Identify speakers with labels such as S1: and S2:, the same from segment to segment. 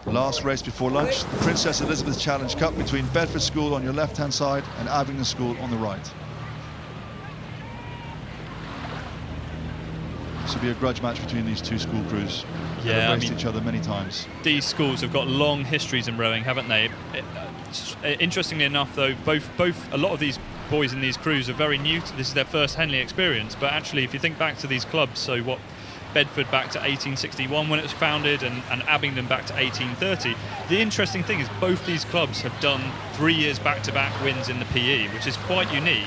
S1: Last race before lunch, the Princess Elizabeth Challenge Cup between Bedford School on your left-hand side and Abingdon School on the right. This will be a grudge match between these two school crews.
S2: Yeah,
S1: They've raced each other many times.
S2: These schools have got long histories in rowing, haven't they? Interestingly enough, though, a lot of these boys in these crews are very new to this. Is their first Henley experience, but actually, if you think back to these clubs, so what? Bedford back to 1861 when it was founded, and Abingdon back to 1830. The interesting thing is both these clubs have done 3 years back-to-back wins in the PE, which is quite unique.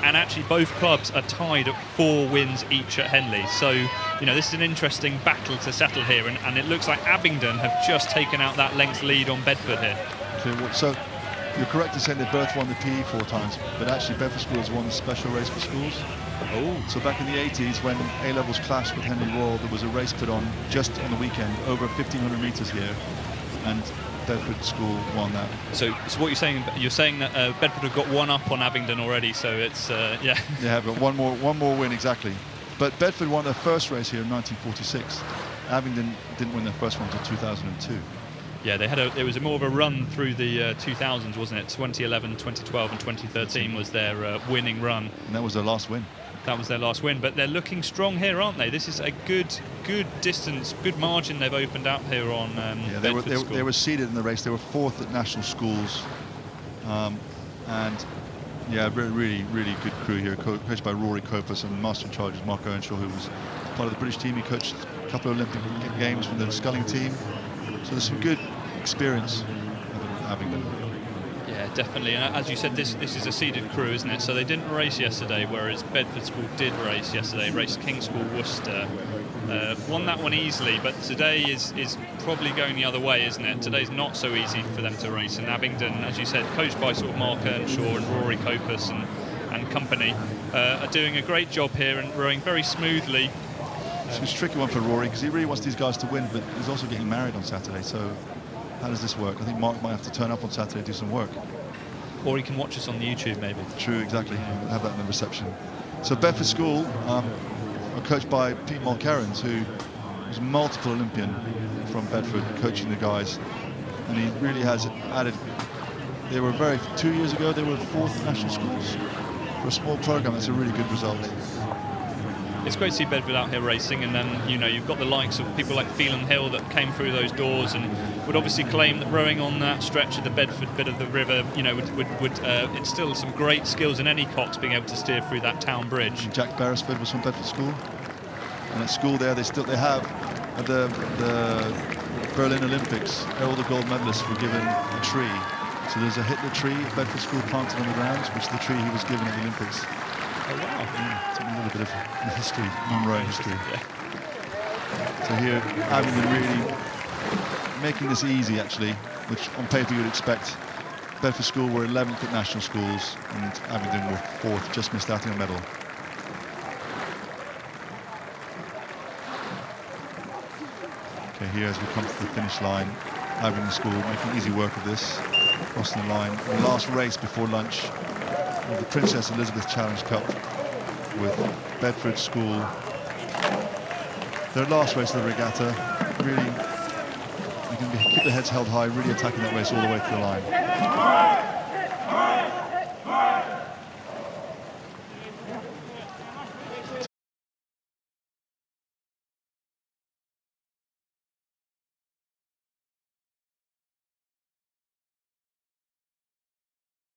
S2: And actually both clubs are tied at 4 wins each at Henley. So, you know, this is an interesting battle to settle here, and it looks like Abingdon have just taken out that length lead on Bedford here.
S1: So you're correct in saying they both won the PE 4 times, but actually Bedford School has won the special race for schools. Oh. So back in the 80s, when A-levels clashed with Henley Royal, there was a race put on just on the weekend, over 1,500 metres here, and Bedford School won that.
S2: So what you're saying that Bedford have got one up on Abingdon already, so it's yeah.
S1: Yeah, but one more win exactly. But Bedford won their first race here in 1946. Abingdon didn't win their first one until 2002.
S2: Yeah, it was more of a run through the 2000s, wasn't it? 2011, 2012 and 2013 was their winning run. And
S1: that was their last win.
S2: That was their last win, but they're looking strong here, aren't they? This is a good distance, good margin they've opened up here on
S1: yeah,
S2: Bedford
S1: they were seeded in the race. They were 4th at national schools, and yeah, really good crew here, coached by Rory Copus, and master in charge is Mark Earnshaw, who was part of the British team. He coached a couple of Olympic games from the sculling team, so there's some good experience at Abingdon.
S2: Yeah, definitely. And as you said, this is a seeded crew, isn't it? So they didn't race yesterday, whereas Bedford School did race yesterday. Raced King's School Worcester, won that one easily. But today is probably going the other way, isn't it? Today's not so easy for them to race. And Abingdon, as you said, coached by sort of Mark Earnshaw and Rory Copus and company, are doing a great job here and rowing very smoothly.
S1: It's a tricky one for Rory because he really wants these guys to win, but he's also getting married on Saturday. So how does this work? I think Mark might have to turn up on Saturday and do some work.
S2: Or he can watch us on the YouTube, maybe.
S1: True, exactly. We'll have that in the reception. So Bedford School are coached by Pete Mulkerrins, who was multiple Olympian from Bedford, coaching the guys. And he really has added. 2 years ago, they were 4th at national schools. For a small programme, that's a really good result.
S2: It's great to see Bedford out here racing, and then you've got the likes of people like Phelan Hill that came through those doors and would obviously claim that rowing on that stretch of the Bedford bit of the river, would instill some great skills in any cox being able to steer through that town bridge.
S1: And Jack Beresford was from Bedford School, and at school there they have at the Berlin Olympics, all the gold medalists were given a tree. So there's a Hitler tree at Bedford School planted on the grounds, which is the tree he was given at the Olympics.
S2: Oh, wow.
S1: It's a little bit of history, non-rowing history. Yeah. So here, Abingdon really making this easy, actually, which on paper you would expect. Bedford School were 11th at national schools, and Abingdon were 4th, just missed out on a medal. Okay, here as we come to the finish line, Abingdon School making easy work of this, crossing the line. The last race before lunch of the Princess Elizabeth Challenge Cup with Bedford School. Their last race of the regatta, really, you can keep their heads held high, really attacking that race all the way to the line.